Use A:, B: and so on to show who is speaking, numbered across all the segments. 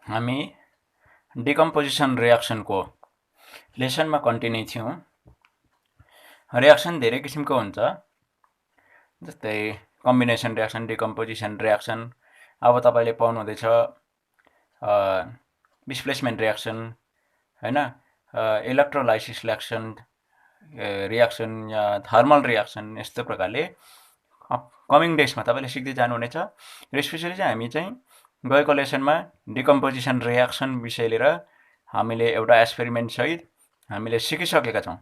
A: हामी decomposition रियाक्सनको लेसनमा continue थियौँ। Reaction धेरै किसिमको हुन्छ, जस्तै कम्बिनेसन रियाक्सन, डिकम्पोजिसन रियाक्सन। अब तपाईँले पाउनुहुँदैछ डिस्प्लेसमेन्ट रियाक्सन, हैन, इलेक्ट्रोलाइसिस रियाक्सन या थर्मल रियाक्सन। यस्तो प्रकारले कमिङ डेजमा तपाईँले सिक्दै जानुहुनेछ। र स्पेसली चाहिँ हामी चाहिँ गएको लेसनमा डिकम्पोजिसन रियाक्सन विषय लिएर हामीले एउटा एक्सपेरिमेन्ट सहित हामीले सिकिसकेका छौँ।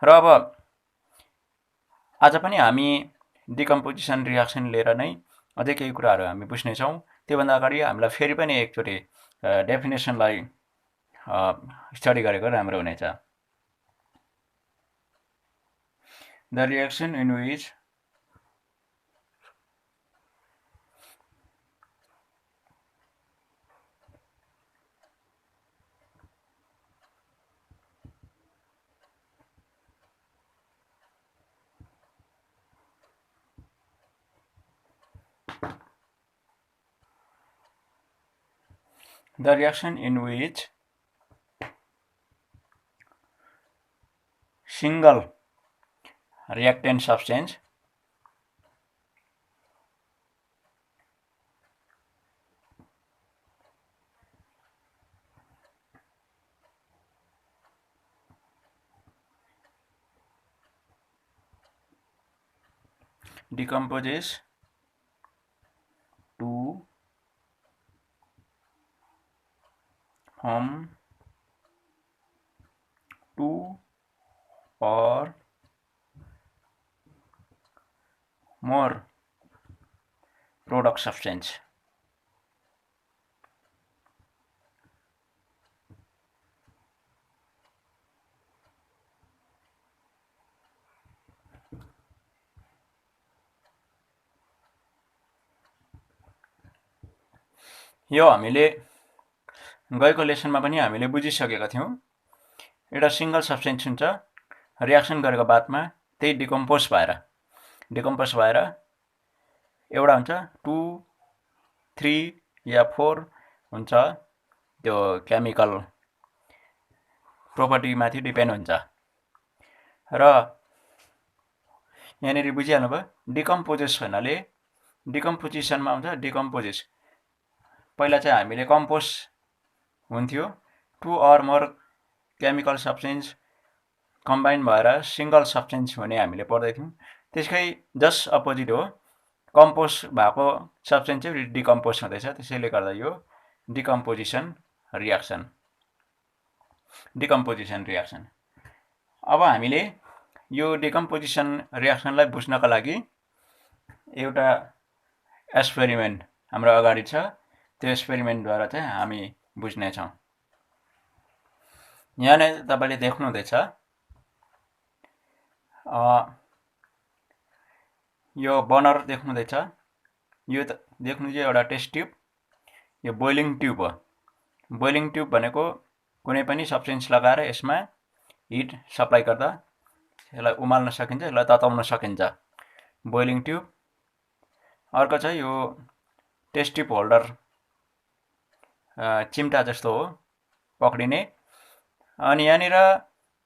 A: र अब आज पनि हामी डिकम्पोजिसन रियाक्सन लिएर नै अझै केही कुराहरू हामी बुझ्नेछौँ। त्योभन्दा अगाडि हामीलाई फेरि पनि एकचोटि डेफिनेसनलाई स्टडी गरेको राम्रो हुनेछ। The reaction in which single reactant substance decomposes to form two or more product substance. यो हामीले गएको लेसनमा पनि हामीले बुझिसकेका थियौँ। एउटा सिंगल सब्स्टेन्स हुन्छ, रियाक्सन गरेको बादमा त्यही डिकम्पोज भएर एउटा हुन्छ 2, 3 या 4 हुन्छ। त्यो केमिकल प्रोपर्टी माथि डिपेन्ड हुन्छ। र यहाँनिर बुझिहाल्नु भयो, डिकम्पोजेस भन्नाले डिकम्पोजिसनमा हुन्छ डिकम्पोजेस। पहिला चाहिँ हामीले कम्पोज हुन्थ्यो, 2 or more chemical substance combine भएर सिंगल सब्स्टेन्स हुने हामीले पढ्दै थियौँ। त्यसकै जस्ट अपोजिट हो, कम्पोज भएको सब्स्टेन्स चाहिँ डिकम्पोज हुँदैछ। त्यसैले गर्दा यो डिकम्पोजिसन रियाक्सन। अब हामीले यो डिकम्पोजिसन रियाक्सनलाई बुझ्नका लागि एउटा एक्सपेरिमेन्ट हाम्रो अगाडि छ। त्यो एक्सपेरिमेन्टद्वारा चाहिँ हामी बुझ्नेछौँ। यहाँ नै तपाईँले देख्नुहुँदैछ, यो बर्नर देख्नुहुँदैछ। यो देख्नु चाहिँ एउटा टेस्ट ट्युब, यो बोइलिङ ट्युब हो। बोइलिङ ट्युब भनेको कुनै पनि सब्स्टेन्स लगाएर यसमा हिट सप्लाई गर्दा यसलाई उमाल्न सकिन्छ, यसलाई तताउन सकिन्छ, बोइलिङ ट्युब। अर्को चाहिँ यो टेस्ट ट्युब होल्डर, चिम्टा जस्तो हो पक्रिने। अनि यहाँनिर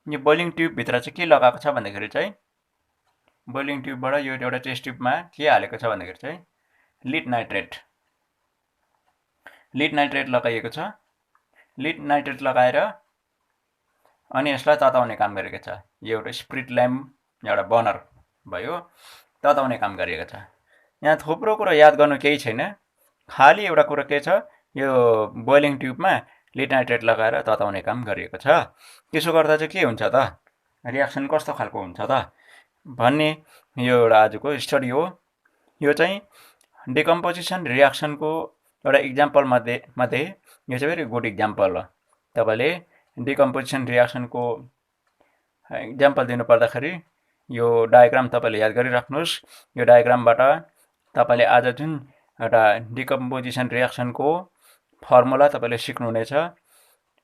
A: यो बोइलिङ ट्युबभित्र चाहिँ के लगाएको छ भन्दाखेरि चाहिँ बोइलिङ ट्युबबाट यो एउटा टेस्ट ट्युबमा के हालेको छ भन्दाखेरि चाहिँ लिड नाइट्रेट लगाइएको छ। लिड नाइट्रेट लगाएर अनि यसलाई तताउने काम गरेको छ। यो एउटा स्प्रिट ल्याम्प, एउटा बर्नर भयो, तताउने काम गरिएको छ। यहाँ थुप्रो कुरा याद गर्नु केही छैन, खालि एउटा कुरा के छ, यो बोइलिङ ट्युबमा लिड नाइट्रेट लगाएर तताउने काम गरिएको छ। त्यसो गर्दा चाहिँ के हुन्छ त, रियाक्सन कस्तो खालको हुन्छ त भन्ने यो एउटा आजको स्टडी हो। यो चाहिँ डिकम्पोजिसन रियाक्सनको एउटा इक्जाम्पल मध्ये यो चाहिँ भेरी गुड इक्जाम्पल हो। तपाईँले डिकम्पोजिसन रियाक्सनको इक्जाम्पल दिनु पर्दाखेरि यो डायग्राम तपाईँले याद गरिराख्नुहोस्। यो डायग्रामबाट तपाईँले आज जुन एउटा डिकम्पोजिसन रियाक्सनको फर्मुला तपाईँले सिक्नुहुनेछ,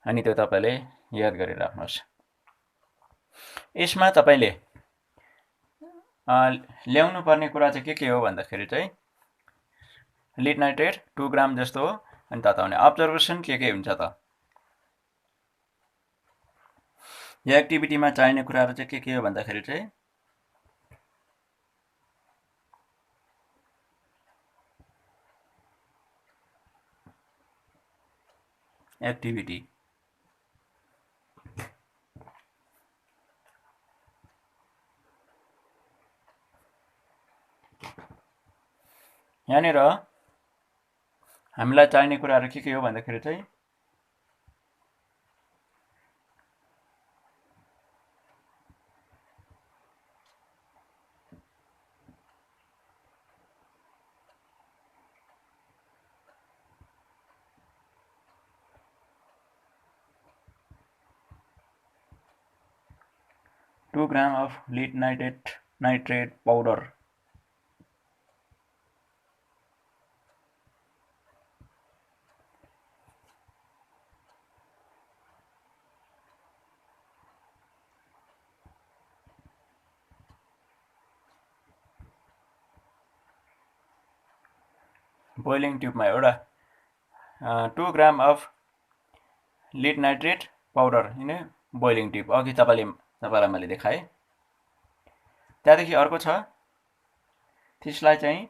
A: अनि त्यो तपाईँले याद गरिराख्नुहोस्। यसमा तपाईँले ल्याउनु पर्ने कुरा चाहिँ के हो भन्दाखेरि चाहिँ लिड नाइट्रेट 2 ग्राम जस्तो हो, अनि तताउने। अब्जर्भेसन के हुन्छ त? यो एक्टिभिटीमा चाहिने कुराहरू चाहिँ के हो भन्दाखेरि चाहिँ एक्टिभिटी यहाँनिर हामीलाई चाहिने कुराहरू के हो भन्दाखेरि चाहिँ two gram of lead nitrate powder boiling ट्युबमा एउटा 2 gram of lead nitrate powder in boiling tube अघि तपाईँलाई मैले देखाएँ। त्यहाँदेखि अर्को छ, त्यसलाई चाहिँ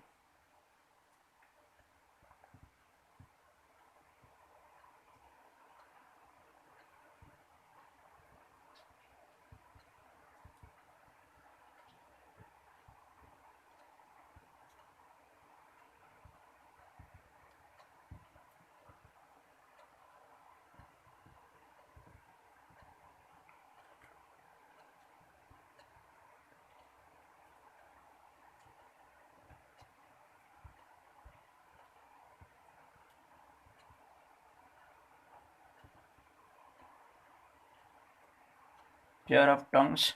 A: pair of tongues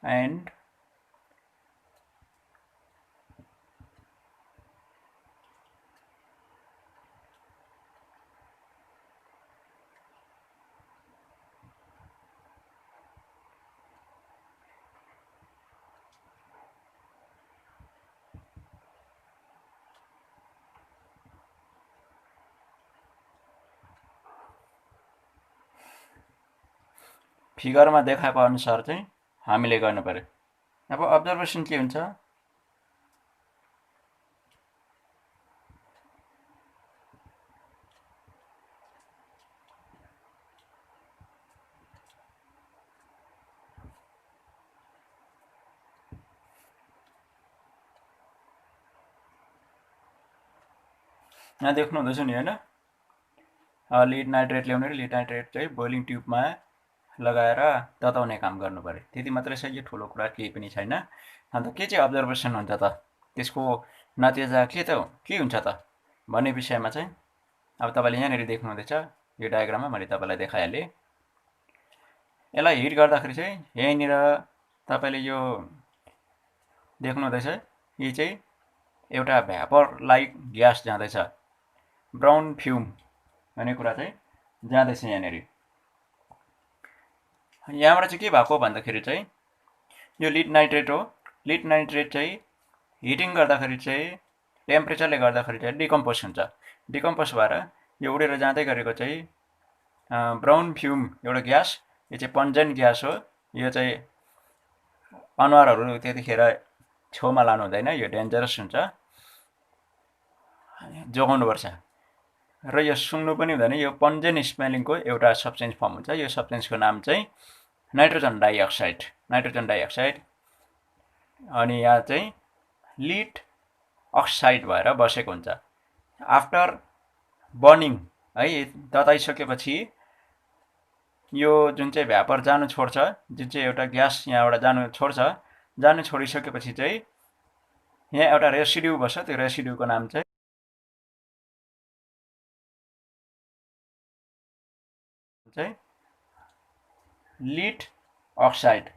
A: and फिगरमा देखाएको अनुसार चाहिँ हामीले गर्नु पर्यो। अब अब्जर्भेसन के हुन्छ? यहाँ देख्नु हुँदैछ नि हैन? लिड नाइट्रेट ल्याउने र लिड नाइट्रेट चाहिँ बोइलिङ ट्युबमा लगाएर तताउने काम गर्नु पर्यो। त्यति मात्रै छ, यो ठुलो कुरा केही पनि छैन। अन्त के चाहिँ अब्जर्भेसन हुन्छ त, त्यसको नतिजा के हुन्छ त भन्ने विषयमा चाहिँ अब तपाईँले यहाँनिर देख्नु हुँदैछ, यो डायग्राममा मैले तपाईँलाई देखाइहालेँ। यसलाई हिट गर्दाखेरि चाहिँ यहीँनिर तपाईँले यो देख्नु हुँदैछ, यो चाहिँ एउटा भ्यापर लाइक ग्यास जाँदैछ, ब्राउन फ्युम भन्ने कुरा चाहिँ जाँदैछ यहाँनिर। यहाँबाट चाहिँ के भएको भन्दाखेरि चाहिँ यो लिड नाइट्रेट हो। लिड नाइट्रेट चाहिँ हिटिङ गर्दाखेरि चाहिँ टेम्परेचरले गर्दाखेरि चाहिँ डिकम्पोज हुन्छ। डिकम्पोज भएर यो उडेर जाँदै गरेको चाहिँ ब्राउन फ्युम एउटा ग्यास, यो चाहिँ पन्जेन्ट ग्यास हो। यो चाहिँ अनुहारहरू त्यतिखेर छेउमा लानु हुँदैन, यो डेन्जरस हुन्छ, जोगाउनुपर्छ। र यो सुन्नु पनि हुँदैन। यो पन्जेन्ट स्मेलिङको एउटा सब्सटेन्स फर्म हुन्छ। यो सब्सटेन्सको नाम चाहिँ नाइट्रोजन डाइअक्साइड। अनि यहाँ चाहिँ लिड अक्साइड भएर बसेको हुन्छ। आफ्टर बर्निङ है, तताइसकेपछि यो जुन चाहिँ भ्यापर जानु छोड्छ, जुन चाहिँ एउटा ग्यास यहाँबाट जानु छोडिसकेपछि चाहिँ यहाँ एउटा रेसिड्यु बस्छ। त्यो रेसिड्युको नाम चाहिँ लिड अक्साइड।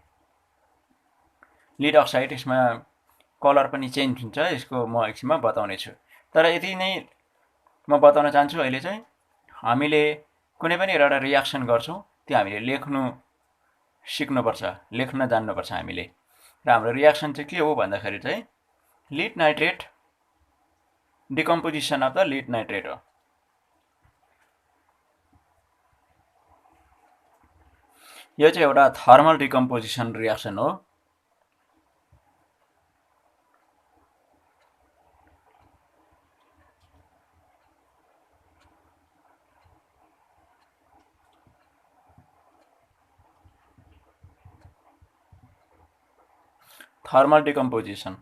A: यसमा कलर पनि चेन्ज हुन्छ, यसको म एकछिनमा बताउने छु। तर यति नै म बताउन चाहन्छु अहिले चाहिँ हामीले कुनै पनि एउटा रियाक्सन गर्छौँ, त्यो हामीले लेख्नु सिक्नुपर्छ, लेख्न जान्नुपर्छ हामीले। र हाम्रो रियाक्सन चाहिँ के हो भन्दाखेरि चाहिँ lead nitrate decomposition of the lead nitrate हो। यो चाहिँ एउटा थर्मल डिकम्पोजिसन रियाक्सन हो। थर्मल डिकम्पोजिसन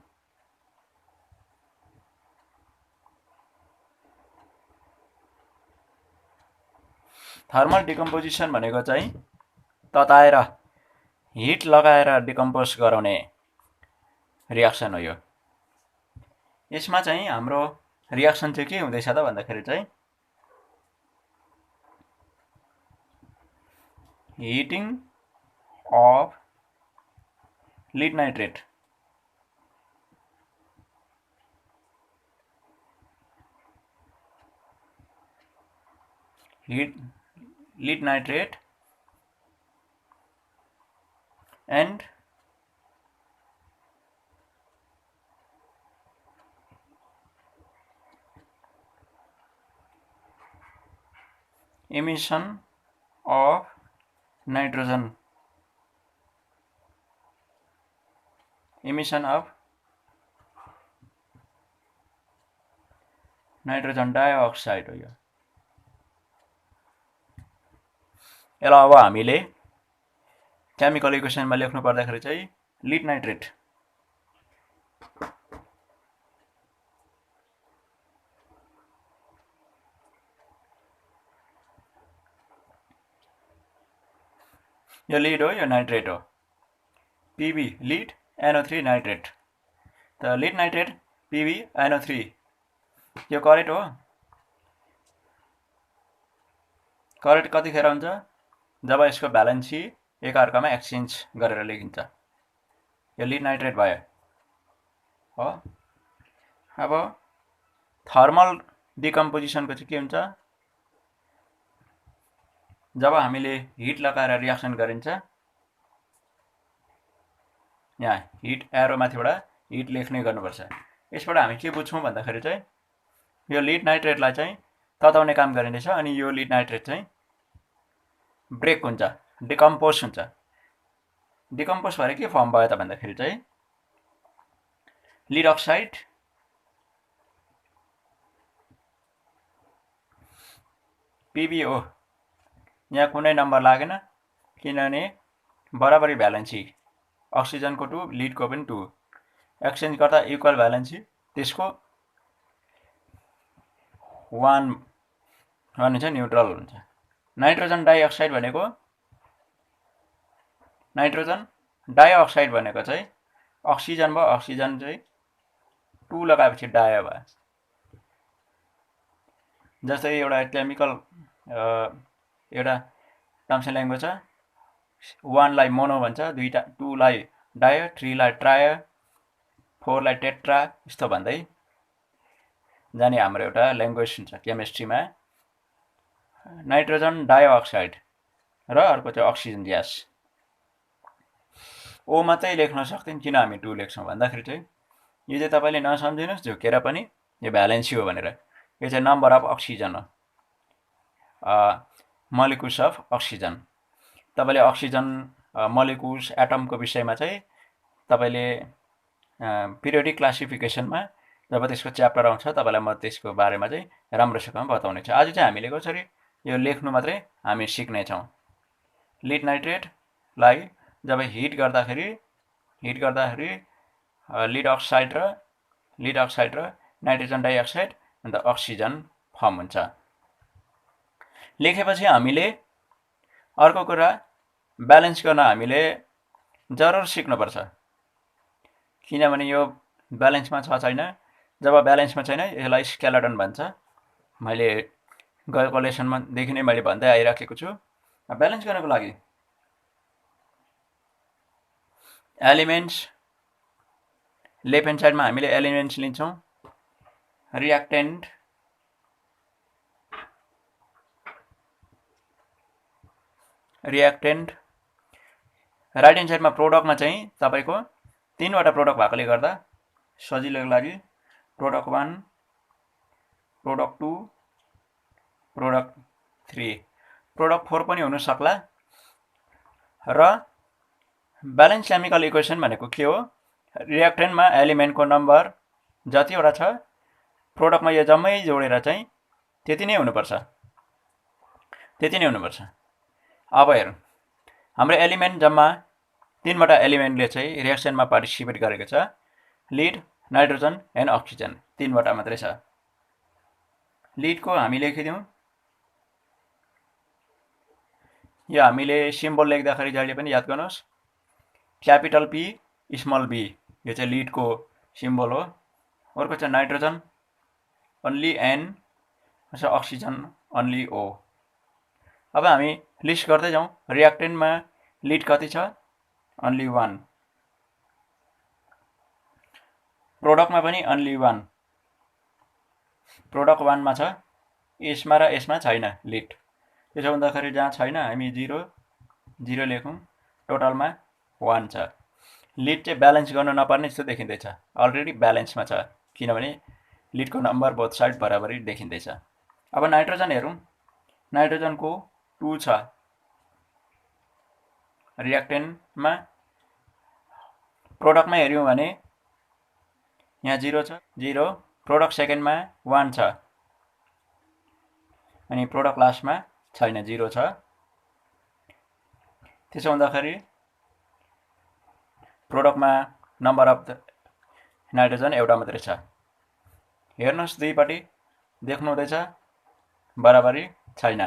A: भनेको चाहिँ तताएर हिट लगाएर डिकम्पोज गराउने रियाक्सन हो। यो यसमा चाहिँ हाम्रो रियाक्सन चाहिँ के हुँदैछ त भन्दाखेरि चाहिँ heating of lead nitrate lead nitrate and emission of nitrogen dioxide हो। यो यसलाई अब हामीले केमिकल इक्वेसनमा लेख्नु पर्दाखेरि चाहिँ लिड नाइट्रेट यो लिड हो, यो नाइट्रेट हो। Pb lead NO3 nitrate. त लिड नाइट्रेट Pb NO3 यो करेक्ट हो। करेक्ट कतिखेर हुन्छ? जब यसको भ्यालेन्सी एकअर्कामा एक्सचेन्ज गरेर लेखिन्छ। यो लिड नाइट्रेट भयो हो। अब थर्मल डिकम्पोजिसनको चाहिँ के हुन्छ? जब हामीले हिट लगाएर रियाक्सन गरिन्छ, यहाँ हिट एरो माथिबाट हिट लेख्ने गर्नुपर्छ। यसबाट हामी के बुझ्छौँ भन्दाखेरि चाहिँ यो लिड नाइट्रेटलाई चाहिँ तताउने काम गरिनेछ, अनि यो लिड नाइट्रेट चाहिँ ब्रेक हुन्छ, डिकम्पोज हुन्छ। डिकम्पोज भएर के फर्म भयो त भन्दाखेरि चाहिँ लिड अक्साइड PbO। यहाँ कुनै नम्बर लागेन किनभने बराबरी भ्यालेन्सी अक्सिजनको 2 लिडको पनि 2 एक्सचेन्ज गर्दा इक्वल भ्यालेन्सी त्यसको 1 भने चाहिँ न्युट्रल हुन्छ। नाइट्रोजन डाइअक्साइड भनेको चाहिँ अक्सिजन भयो, अक्सिजन चाहिँ 2 लगाएपछि डाय भयो। जस्तै एउटा केमिकल एउटा टर्म्स एन्ड ल्याङ्ग्वेज छ, 1 लाई मोनो भन्छ, 2 लाई डाय, 3 लाई ट्राय, 4 लाई टेट्रा, यस्तो भन्दै जाने हाम्रो एउटा ल्याङ्ग्वेज हुन्छ केमिस्ट्रीमा। नाइट्रोजन डाइअक्साइड र अर्को चाहिँ अक्सिजन ग्यास। ओ मात्रै लेख्न सक्दैन, किन हामी 2 लेख्छौँ भन्दाखेरि चाहिँ यो चाहिँ तपाईँले नसम्झिनुहोस् झुकेर पनि यो भ्यालेन्सी हो भनेर। यो चाहिँ नम्बर अफ अक्सिजन हो, मलिकुल्स अफ अक्सिजन। तपाईँले अक्सिजन मलिकुल्स एटमको विषयमा चाहिँ तपाईँले पिरियोडिक क्लासिफिकेसनमा जब त्यसको च्याप्टर आउँछ तपाईँलाई म त्यसको बारेमा चाहिँ राम्रोसँग बताउने छु। आज चाहिँ हामीले कसरी यो लेख्नु मात्रै हामी सिक्नेछौँ। लिड नाइट्रेटलाई जब हिट गर्दाखेरि लिड अक्साइड र नाइट्रोजन डाइअक्साइड अन्त अक्सिजन फर्म हुन्छ। लेखेपछि हामीले अर्को कुरा ब्यालेन्स गर्न हामीले जरुर सिक्नुपर्छ, किनभने यो ब्यालेन्समा छ छैन। जब ब्यालेन्समा छैन यसलाई स्केलेटन भन्छ। मैले गएको लेसनमा देखि नै मैले भन्दै आइराखेको छु। ब्यालेन्स गर्नको लागि एलिमेन्ट्स लेफ्ट ह्यान्ड साइडमा हामीले एलिमेन्ट्स लिन्छौँ, रियाक्टेन्ट राइट ह्यान्ड साइडमा प्रोडक्टमा चाहिँ तपाईँको 3 वटा प्रोडक्ट भएकोले गर्दा सजिलोको लागि प्रोडक्ट 1 प्रोडक्ट 2 प्रोडक्ट 3 प्रोडक्ट 4 पनि हुन सक्ला। र ब्यालेन्स केमिकल इक्वेसन भनेको के हो? रिएक्टेन्टमा एलिमेन्टको नम्बर जतिवटा छ प्रोडक्टमा यो जम्मै जोडेर चाहिँ त्यति नै हुनुपर्छ। अब हेरौँ, हाम्रो एलिमेन्ट जम्मा 3वटा एलिमेन्टले चाहिँ रिएक्सनमा पार्टिसिपेट गरेको छ। लिड, नाइट्रोजन एन्ड अक्सिजन 3वटा मात्रै छ। लिडको हामी लेखिदिउँ। यो हामीले सिम्बल लेख्दाखेरि जहिले पनि याद गर्नुहोस्, क्यापिटल पी स्मल बी, यो चाहिँ लिडको सिम्बल हो। अर्को चाहिँ nitrogen only N, oxygen only O. अब हामी लिस्ट गर्दै जाउँ। रिएक्टेन्टमा लिड कति छ? अन्ली 1। प्रोडक्टमा पनि अन्ली 1। प्रोडक्ट 1मा छ, यसमा र यसमा छैन लिड। त्यसो हुँदाखेरि जहाँ छैन हामी 0 0 लेखौँ। टोटलमा 1 छ। लिड चाहिँ ब्यालेन्स गर्नु नपर्ने जस्तो देखिँदैछ, अलरेडी ब्यालेन्समा छ, किनभने लिडको नम्बर बोथ साइड बराबरी देखिँदैछ। अब नाइट्रोजन हेरौँ। नाइट्रोजनको 2 छ रिएक्टेन्टमा। प्रोडक्टमा हेऱ्यौँ भने यहाँ 0 छ, 0। प्रोडक्ट सेकेन्डमा 1 छ, अनि प्रोडक्ट लास्टमा छैन, 0 छ। त्यसो हुँदाखेरि प्रोडक्टमा नम्बर अफ नाइट्रोजन एउटा मात्रै छ। हेर्नुहोस्, दुईपट्टि देख्नु हुँदैछ बराबरी छैन,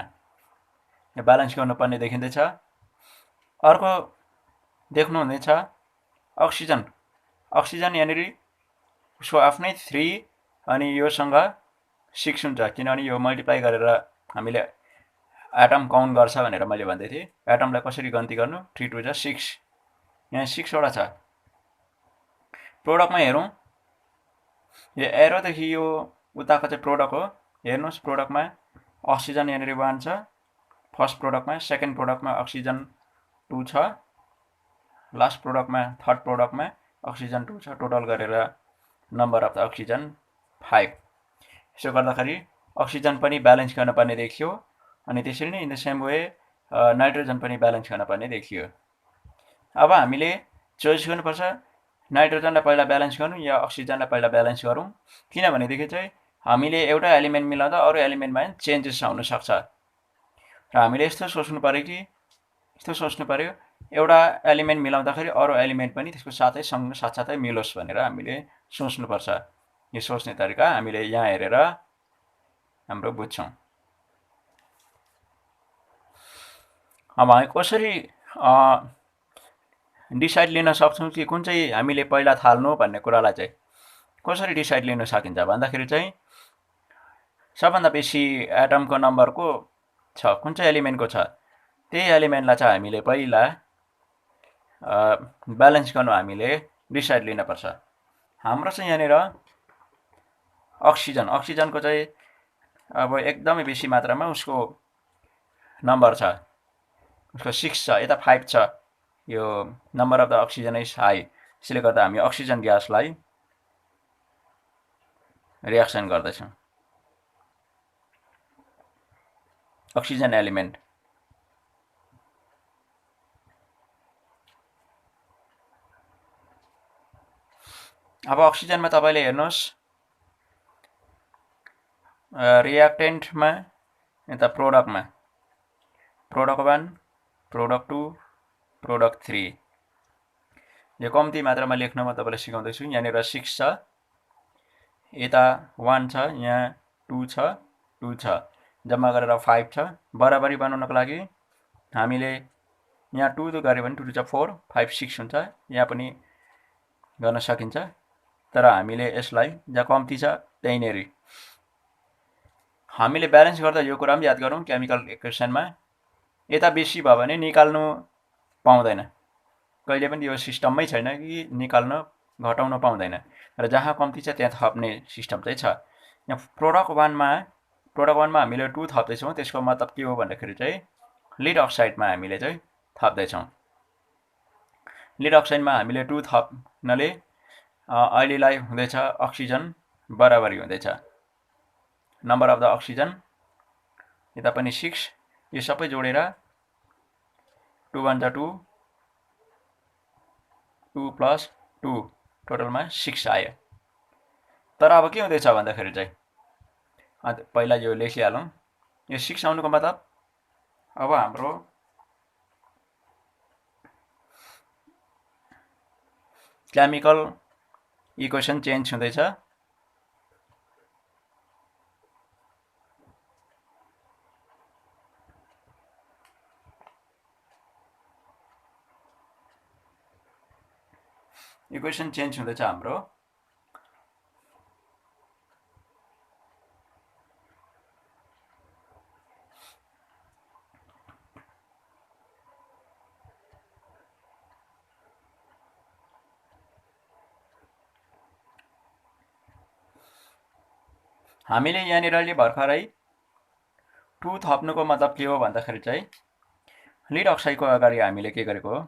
A: यो ब्यालेन्स गर्नुपर्ने देखिँदैछ। अर्को देख्नु हुँदैछ अक्सिजन। अक्सिजन यहाँनिर उसको आफ्नै 3 अनि योसँग 6 हुन्छ, किनभने यो मल्टिप्लाई गरेर हामीले एटम काउन्ट गर्छ भनेर मैले भन्दै थिएँ। एटमलाई कसरी गन्ती गर्नु? 3 2 6, यहाँ 6वटा छ। प्रोडक्टमा हेरौँ, यो एरोदेखि यो उताको चाहिँ प्रोडक्ट हो। हेर्नुहोस्, प्रोडक्टमा अक्सिजन यहाँनिर 1 छ फर्स्ट प्रोडक्टमा। सेकेन्ड प्रोडक्टमा अक्सिजन 2 छ। लास्ट प्रोडक्टमा थर्ड प्रोडक्टमा अक्सिजन 2 छ। टोटल गरेर नम्बर अफ द अक्सिजन 5। यसो गर्दाखेरि अक्सिजन पनि ब्यालेन्स गर्नुपर्ने देखियो, अनि त्यसरी नै in the same way nitrogen पनि ब्यालेन्स गर्नुपर्ने देखियो। अब हामीले चोइस गर्नुपर्छ, नाइट्रोजनलाई पहिला ब्यालेन्स गरौँ या अक्सिजनलाई पहिला ब्यालेन्स गरौँ। किनभनेदेखि चाहिँ हामीले एउटा एलिमेन्ट मिलाउँदा अरू एलिमेन्टमा चेन्जेस आउन सक्छ। र हामीले यस्तो सोच्नु पर्यो कि एउटा एलिमेन्ट मिलाउँदाखेरि अरू एलिमेन्ट पनि त्यसको साथसाथै मिलोस् भनेर हामीले सोच्नुपर्छ। यो सोच्ने तरिका हामीले यहाँ हेरेर हाम्रो बुझ्छौँ। अब हामी कसरी डिसाइड लिन सक्छौँ कि कुन चाहिँ हामीले पहिला थाल्नु भन्ने कुरालाई चाहिँ कसरी डिसाइड लिन सकिन्छ भन्दाखेरि चाहिँ सबभन्दा बेसी एटमको नम्बरको छ, कुन चाहिँ एलिमेन्टको छ, त्यही एलिमेन्टलाई चाहिँ हामीले पहिला ब्यालेन्स गर्नु हामीले डिसाइड लिनुपर्छ। हाम्रो चाहिँ यहाँनिर अक्सिजनको चाहिँ अब एकदमै बेसी मात्रामा उसको नम्बर छ, उसको 6 छ, यता 5 छ। यो number of the oxygen is high. यसले गर्दा हामी अक्सिजन ग्यासलाई रिएक्सन गर्दैछौँ। अक्सिजन एलिमेन्ट अब अक्सिजनमा तपाईँले हेर्नुहोस्, रिएक्टेन्टमा यता प्रोडक्टमा प्रोडक्ट 1 प्रोडक्ट 2 प्रोडक्ट 3 यो कम्ती मात्रामा लेख्न म तपाईँलाई सिकाउँदैछु। यहाँनिर 6 छ, यता 1 छ, यहाँ 2 छ, 2 छ, जम्मा गरेर 5 छ। बराबरी बनाउनको लागि हामीले यहाँ 2 गऱ्यो भने 2 2 4 5 6 हुन्छ। यहाँ पनि गर्न सकिन्छ, तर हामीले यसलाई जहाँ कम्ती छ त्यहीँनेर हामीले ब्यालेन्स गर्दा यो कुरा पनि याद गरौँ। केमिकल इक्वेसनमा यता बेसी भयो भने निकाल्नु पाउँदैन, कहिले पनि यो सिस्टममै छैन कि निकाल्न घटाउन पाउँदैन। र जहाँ कम्ती छ त्यहाँ थप्ने सिस्टम चाहिँ छ। यहाँ प्रोडक्ट 1मा हामीले 2 थप्दैछौँ। त्यसको मतलब के हो भन्दाखेरि चाहिँ लिड अक्साइडमा हामीले चाहिँ थप्दैछौँ। लिड अक्साइडमा हामीले 2 थप्नाले अहिलेलाई हुँदैछ अक्सिजन बराबरी हुँदैछ। नम्बर अफ द अक्सिजन यता पनि 6, यो सबै जोडेर 2 1 जा 2, 2 + 2 टोटलमा 6 आयो। तर अब के हुँदैछ भन्दाखेरि चाहिँ पहिला यो लेखिहालौँ। यो 6 आउनुको मतलब अब हाम्रो केमिकल इक्वेसन चेन्ज हुँदैछ। इक्वेसन चेन्ज हुँदैछ हाम्रो। हामीले यहाँनिर अहिले भर्खरै 2 थप्नुको मतलब के हो भन्दाखेरि चाहिँ लिड अक्साइडको अगाडि हामीले के गरेको हो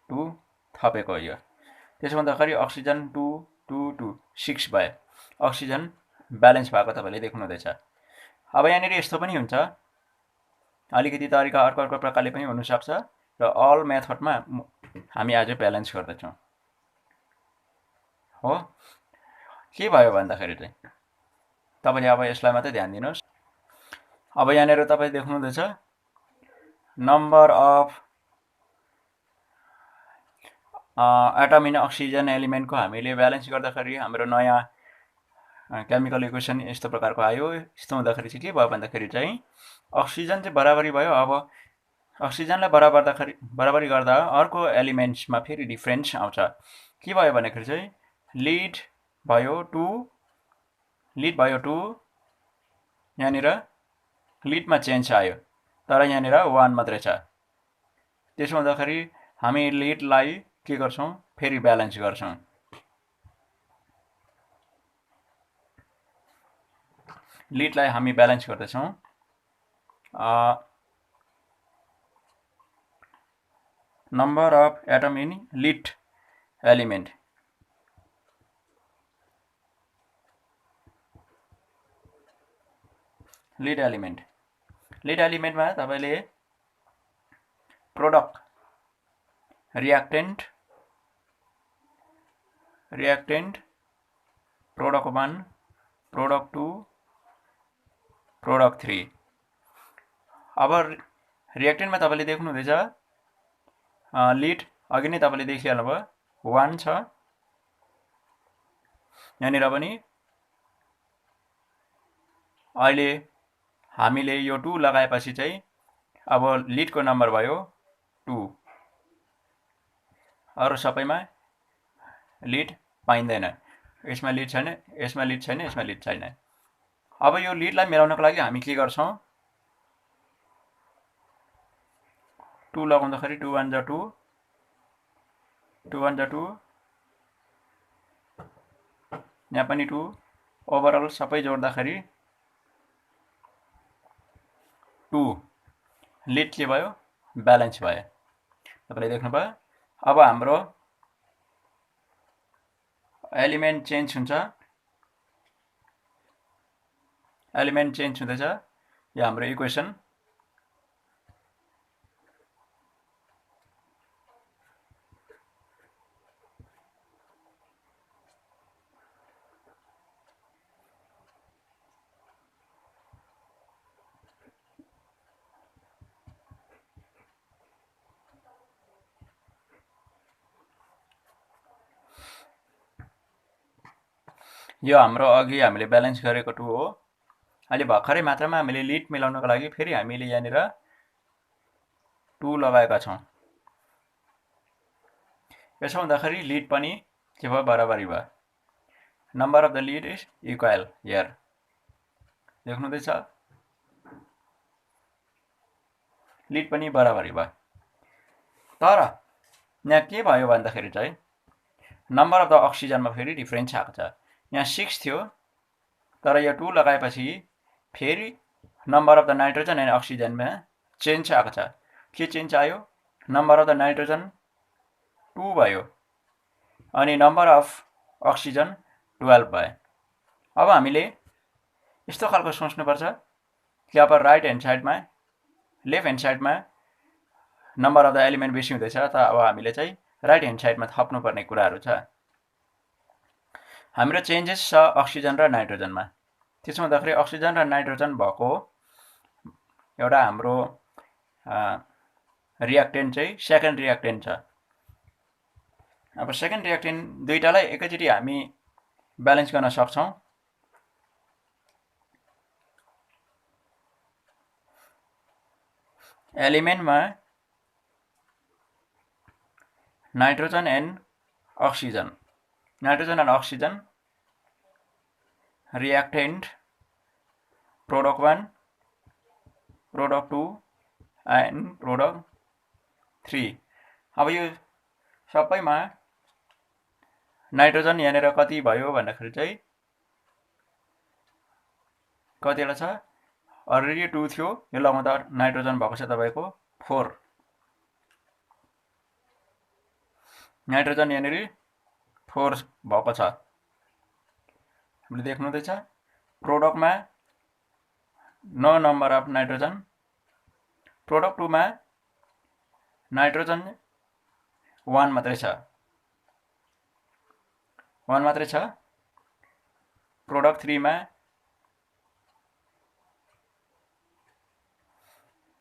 A: 2 थपेको यो। त्यसो भन्दाखेरि अक्सिजन 2 2 2 6 भयो। अक्सिजन ब्यालेन्स भएको तपाईँले देख्नुहुँदैछ। अब यहाँनिर यस्तो पनि हुन्छ, अलिकति तरिका अर्को प्रकारले पनि हुनसक्छ र अल मेथडमा हामी आज ब्यालेन्स गर्दैछौँ। हो के भयो भन्दाखेरि चाहिँ तपाईँले अब यसलाई मात्रै ध्यान दिनुहोस्। अब यहाँनिर तपाईँ देख्नुहुँदैछ number of atom in oxygen एलिमेन्टको हामीले ब्यालेन्स गर्दाखेरि हाम्रो नयाँ केमिकल इक्वेसन यस्तो प्रकारको आयो। यस्तो हुँदाखेरि चाहिँ के भयो भन्दाखेरि चाहिँ अक्सिजन चाहिँ बराबरी भयो। अब अक्सिजनलाई बराबरी गर्दा अर्को एलिमेन्ट्समा फेरि डिफ्रेन्स आउँछ। के भयो भन्दाखेरि चाहिँ लिड भयो 2, यहाँनिर लिडमा चेन्ज आयो, तर यहाँनिर 1 मात्रै छ। त्यसो हुँदाखेरि हामी लिडलाई के गर्छौँ फेरि ब्यालेन्स गर्छौँ। लिडलाई हामी ब्यालेन्स गर्दैछौँ। Number of atom in lead element, lead एलिमेन्टमा तपाईँले product reactant product 1 product 2 product 3। अब रियाक्टेन्टमा तपाईँले देख्नुहुँदैछ लिड अघि नै तपाईँले देखिहाल्नुभयो 1 छ, यहाँनिर पनि अहिले हामीले यो 2 लगाएपछि चाहिँ अब लिडको नम्बर भयो 2। अरू सबैमा लिड पाइँदैन। यसमा लिड छैन, यसमा लिड छैन, यसमा लिड छैन। अब यो लिडलाई मिलाउनको लागि हामी के गर्छौँ 2 लगाउँदाखेरि 2 1 जा 2, 2 1 जा 2, यहाँ पनि 2, ओभरअल सबै जोड्दाखेरि 2 लिड के भयो ब्यालेन्स भयो। तपाईँले देख्नुभयो। अब हाम्रो एलिमेन्ट चेन्ज हुन्छ, एलिमेन्ट चेन्ज हुँदैछ। यो हाम्रो इक्वेसन यो हाम्रो अघि हामीले ब्यालेन्स गरेको 2 हो। अहिले भर्खरै मात्रामा हामीले लिड मिलाउनको लागि फेरि हामीले यहाँनिर 2 लगाएका छौँ। यसो हुँदाखेरि लिड पनि के भयो बराबरी भयो। Number of the lead is equal here, देख्नुहुँदैछ लिड पनि बराबरी भयो। तर यहाँ के भयो भन्दाखेरि चाहिँ नम्बर अफ द अक्सिजनमा फेरि डिफ्रेन्स आएको छ। यहाँ 6 थियो, तर यो 2 लगाएपछि फेरि number of the nitrogen and अक्सिजनमा चेन्ज आएको छ। के चेन्ज आयो नम्बर अफ द नाइट्रोजन 2 भयो अनि नम्बर अफ अक्सिजन 12 भयो। अब हामीले यस्तो खालको सोच्नुपर्छ कि अब राइट ह्यान्ड साइडमा लेफ्ट ह्यान्ड साइडमा नम्बर अफ द एलिमेन्ट बेसी हुँदैछ त अब हामीले चाहिँ राइट ह्यान्ड साइडमा थप्नुपर्ने कुराहरू छ। हाम्रो चेन्जेस छ अक्सिजन र नाइट्रोजनमा। त्यसो हुँदाखेरि अक्सिजन र नाइट्रोजन भएको एउटा हाम्रो रियाक्टेन्ट चाहिँ सेकेन्ड रियाक्टेन्ट छ। अब सेकेन्ड रियाक्टेन्ट दुईटालाई एकैचोटि हामी ब्यालेन्स गर्न सक्छौँ। एलिमेन्टमा nitrogen and oxygen, nitrogen and oxygen reactant product 1, product 2 and product 3। अब यो सबैमा नाइट्रोजन यहाँनिर कति भयो भन्दाखेरि चाहिँ कतिवटा छ, अलरेडी 2 थियो, यो लगाउँदा नाइट्रोजन भएको छ तपाईँको 4। नाइट्रोजन यहाँनिर 4 भएको छ, हामीले देख्नुहुँदैछ। प्रोडक्टमा no number of nitrogen, product 2 मा नाइट्रोजन 1 मात्रै छ, 1 मात्रै छ। प्रोडक्ट 3 मा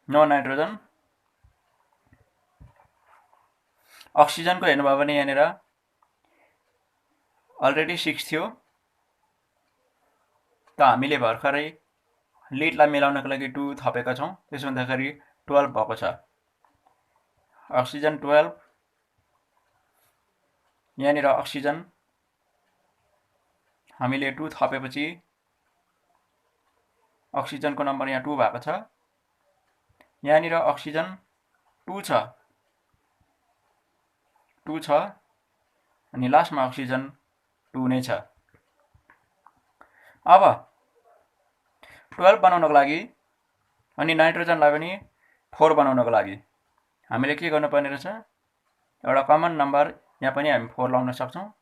A: नो नाइट्रोजन। अक्सिजनको हेर्नुभयो भने यहाँनिर अलरेडी 6 थियो, त हामीले भर्खरै लिडलाई मिलाउनको लागि 2 थपेका छौँ, त्यसो हुँदाखेरि 12 भएको छ। अक्सिजन 12, यहाँनिर अक्सिजन हामीले 2 थपेपछि अक्सिजनको नम्बर यहाँ 2 भएको छ। यहाँनिर अक्सिजन 2 छ, 2 छ, अनि लास्टमा अक्सिजन 2 नै छ। अब 12 बनाउनको लागि अनि नाइट्रोजनलाई पनि 4 बनाउनको लागि हामीले के गर्नुपर्ने रहेछ, एउटा कमन नम्बर यहाँ पनि हामी 4 लाउन सक्छौँ,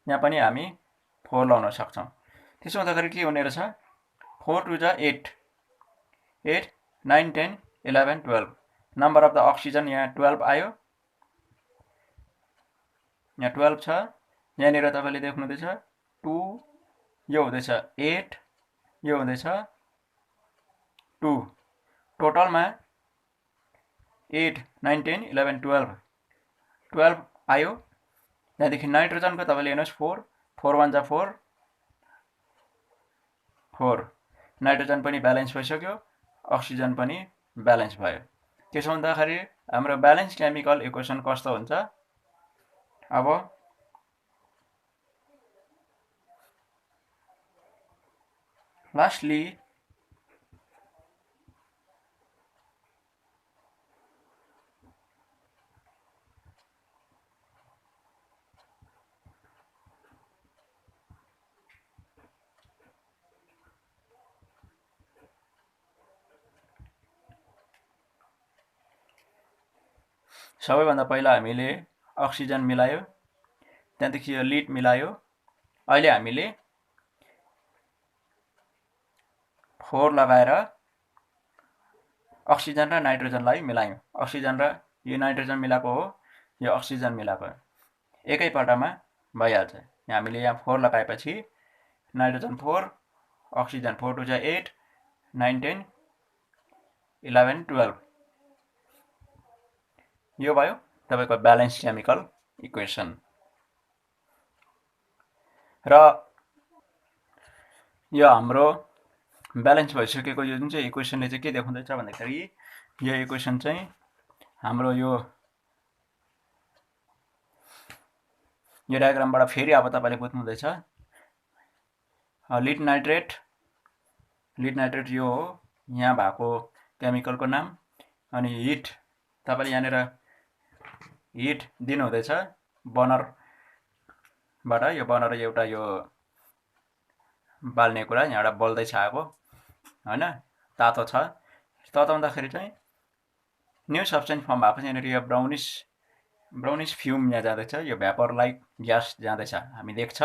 A: यहाँ पनि हामी 4 लाउन सक्छौँ। त्यसो हुँदाखेरि के हुने रहेछ, 4 2 जा 8, 8 9 10 11 12। नम्बर अफ द अक्सिजन यहाँ 12 आयो, यहाँ 12 छ। यहाँनिर तपाईँले देख्नुहुँदैछ 2, यो हुँदैछ 8, यो हुँदैछ 2। टोटलमा 8 9 10 11 12, 12 आयो। त्यहाँदेखि नाइट्रोजनको तपाईँले हेर्नुहोस् 4, 4 1 जा 4, 4। नाइट्रोजन पनि ब्यालेन्स भइसक्यो, अक्सिजन पनि ब्यालेन्स भयो। त्यसो हुँदाखेरि हाम्रो ब्यालेन्स केमिकल इक्वेसन कस्तो हुन्छ, अब लास्टली सबैभन्दा पहिला हामीले अक्सिजन मिलायो, त्यहाँदेखि यो लिड मिलायो। अहिले हामीले 4 लगाएर अक्सिजन र नाइट्रोजनलाई मिलायौँ। अक्सिजन र यो नाइट्रोजन मिलाएको हो, यो अक्सिजन मिलाएको हो, एकैपल्टमा भइहाल्छ। हामीले यहाँ 4 लगाएपछि नाइट्रोजन 4, अक्सिजन 4 2 जा 8 9 10 11 12, यो भयो तपाईँको ब्यालेन्स केमिकल इक्वेसन। र यो हाम्रो ब्यालेन्स भइसकेको यो जुन चाहिँ इक्वेसनले चाहिँ के देखाउँदैछ भन्दाखेरि, यो इक्वेसन चाहिँ हाम्रो यो डायग्रामबाट फेरि अब तपाईँले बुझ्नुहुँदैछ। लिड नाइट्रेट यो हो, यहाँ भएको केमिकलको नाम। अनि हिट तपाईँले यहाँनिर हिट दिनुहुँदैछ बर्नरबाट। यो बर्नर एउटा यो बाल्ने कुरा यहाँबाट बल्दैछ आएको होइन, तातो छ। तताउँदाखेरि चाहिँ न्यू सब्सटेन्स फर्म भएको छ। यहाँनिर यो ब्राउनिस फ्युम यहाँ जाँदैछ, यो भ्यापर लाइक ग्यास जाँदैछ, हामी देख्छ।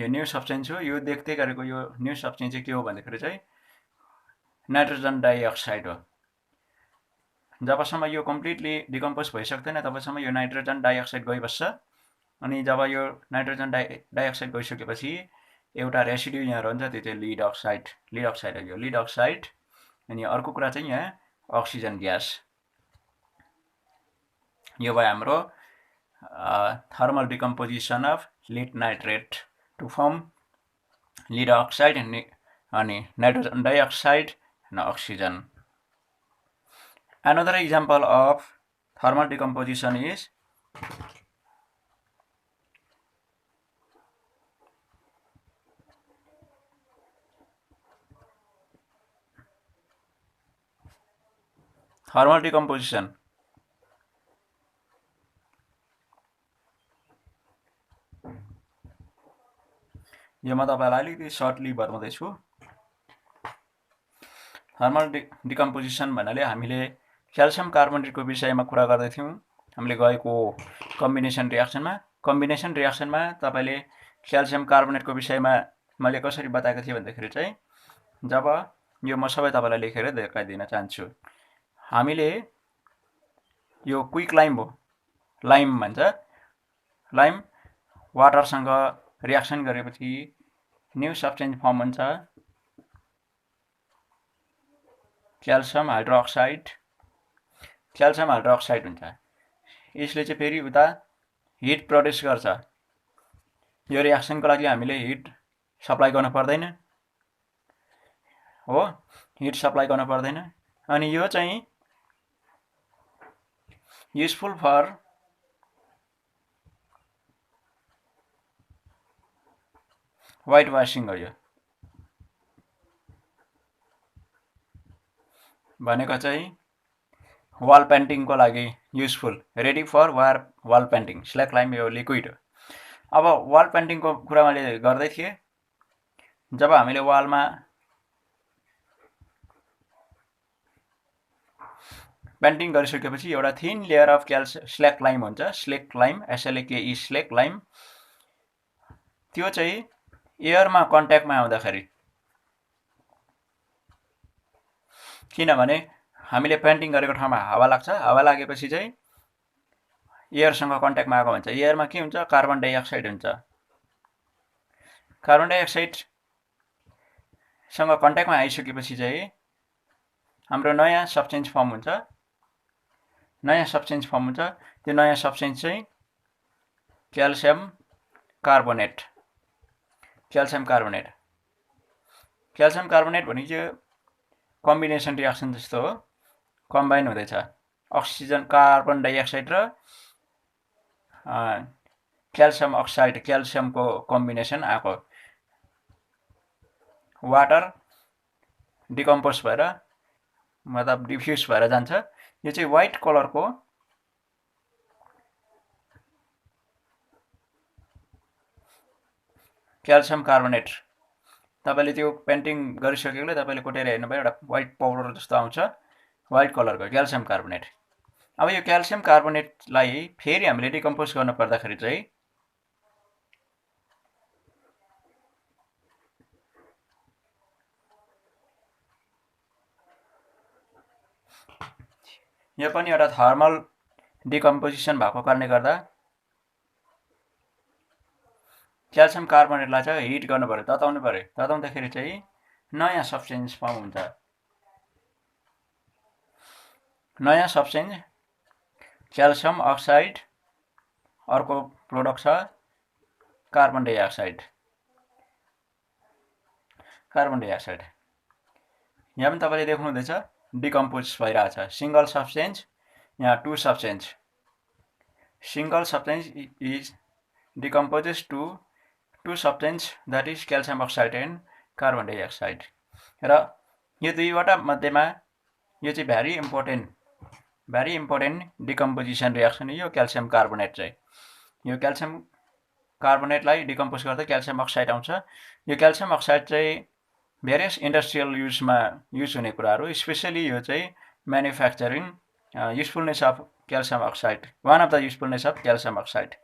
A: यो न्यू सब्स्टेन्स हो। यो देख्दै गरेको यो न्यू सब्स्टेन्स चाहिँ के हो भन्दाखेरि चाहिँ नाइट्रोजन डाइअक्साइड हो। जबसम्म यो कम्प्लिटली डिकम्पोज भइसक्दैन तबसम्म यो नाइट्रोजन डाइअक्साइड गइबस्छ। अनि जब यो नाइट्रोजन डाइअक्साइड गइसकेपछि एउटा रेसिड्यू यहाँ रहन्छ, त्यो चाहिँ लिड अक्साइड हो। यो लिड अक्साइड। अनि अर्को कुरा चाहिँ यहाँ अक्सिजन ग्यास। यो भयो हाम्रो thermal decomposition of lead nitrate to form lead oxide अनि nitrogen dioxide and oxygen. Another example of thermal decomposition is thermal decomposition. यो म तपाईलाई अलिकति सर्टली बताउँदैछु। थर्मल डिकम्पोजिसन भन्नाले हामीले क्याल्सियम कार्बोनेटको विषयमा कुरा गर्दै थियौँ। हामीले गएको कम्बिनेसन रियाक्सनमा तपाईले क्याल्सियम कार्बोनेटको विषयमा मैले कसरी बताएको थिएँ भन्दाखेरि चाहिँ जब यो म सबै तपाईलाई लेखेर देखाइदिन चाहन्छु। हामीले यो क्विक लाइम हो, लाइम भन्छ। लाइम वाटरसँग रियाक्सन गरेपछि न्यू सब्स्टेन्स फर्म हुन्छ, क्याल्सियम हाइड्रोक्साइड हुन्छ। यसले चाहिँ फेरि उता हिट प्रड्युस गर्छ। यो रियाक्सनको लागि हामीले हिट सप्लाई गर्न पर्दैन हो, हिट सप्लाई गर्न पर्दैन। अनि यो चाहिँ युजफुल फर व्हाइट वाशिङ हो। यो भनेको चाहिँ वाल पेन्टिङको लागि useful, ready for wall painting. Slack lime यो लिक्विड हो। अब वाल पेन्टिङको कुरा मैले गर्दै थिएँ। जब हामीले वालमा पेन्टिङ गरिसकेपछि एउटा थिन लेयर अफ स्ल्याक लाइम हुन्छ, स्लेक लाइम, SLAKE स्लेक लाइम। त्यो चाहिँ एयरमा कन्ट्याक्टमा आउँदाखेरि, किनभने हामीले पेन्टिङ गरेको ठाउँमा हावा लाग्छ, हावा लागेपछि चाहिँ एयरसँग कन्ट्याक्टमा आएको हुन्छ। एयरमा के हुन्छ? कार्बन डाइअक्साइड हुन्छ। कार्बन डाइअक्साइडसँग कन्ट्याक्टमा आइसकेपछि चाहिँ हाम्रो नयाँ सब्स्टेन्स फर्म हुन्छ। त्यो नयाँ सब्स्टेन्स चाहिँ क्याल्सियम कार्बोनेट भने चाहिँ कम्बिनेसन रियाक्सन जस्तो हो, कम्बाइन हुँदैछ। अक्सिजन, कार्बन डाइअक्साइड र क्याल्सियम अक्साइड, क्याल्सियमको कम्बिनेसन आएको। वाटर डिकम्पोज भएर मतलब डिफ्युज भएर जान्छ। यो चाहिँ व्हाइट कलरको क्याल्सियम कार्बोनेट। तपाईले त्यो पेन्टिङ गरिसकेकोले तपाईले कोटेर हेर्नुभयो, एउटा व्हाइट पाउडर जस्तो आउँछ, व्हाइट कलरको क्याल्सियम कार्बोनेट। अब यो क्याल्सियम कार्बोनेटलाई फेरि हामीले डिकम्पोज गर्न पर्दाखेरि चाहिँ यो पनि एउटा थर्मल डिकम्पोजिसन भएको कारणले गर्दा क्याल्सियम कार्बोनेटलाई चाहिँ हिट गर्नु पर्यो, तताउनु पर्यो। तताउँदाखेरि चाहिँ नयाँ सब्स्टेन्स फर्म हुन्छ। नयाँ सब्स्टेन्स क्याल्सियम अक्साइड, अर्को प्रोडक्ट छ कार्बन डाइअक्साइड। यहाँ पनि तपाईले देख्नुहुँदैछ डिकम्पोज भइरहेछ। सिंगल सब्स्टेन्स, यहाँ two substance. Single substance is decomposes to two substance, that is calcium oxide and carbon dioxide. र यो दुईवटा मध्येमा यो चाहिँ भेरी इम्पोर्टेन्ट डिकम्पोजिसन रियाक्सन हो यो क्याल्सियम कार्बोनेट चाहिँ। यो क्याल्सियम कार्बोनेटलाई डिकम्पोज गर्दा क्याल्सियम अक्साइड आउँछ। यो क्याल्सियम अक्साइड चाहिँ भेरियस इन्डस्ट्रियल युजमा युज हुने कुराहरू, स्पेसली यो चाहिँ manufacturing usefulness of calcium oxide, one of the usefulness of calcium oxide.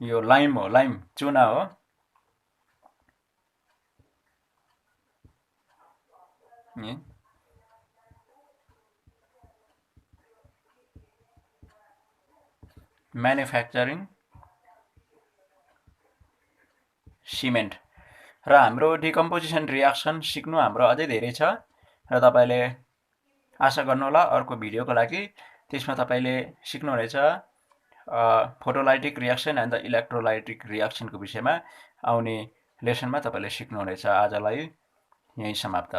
A: यो लाइम हो, लाइम चुना हो। Manufacturing cement. र हाम्रो डिकम्पोजिसन रियाक्सन सिक्नु हाम्रो अझै धेरै छ र तपाईँले आशा गर्नुहोला अर्को भिडियोको लागि त्यसमा तपाईँले सिक्नुहुनेछ photolytic reaction and the electrolytic रियाक्सनको विषयमा आउने लेसनमा तपाईँले सिक्नुहुनेछ। आजलाई यहीँ समाप्त।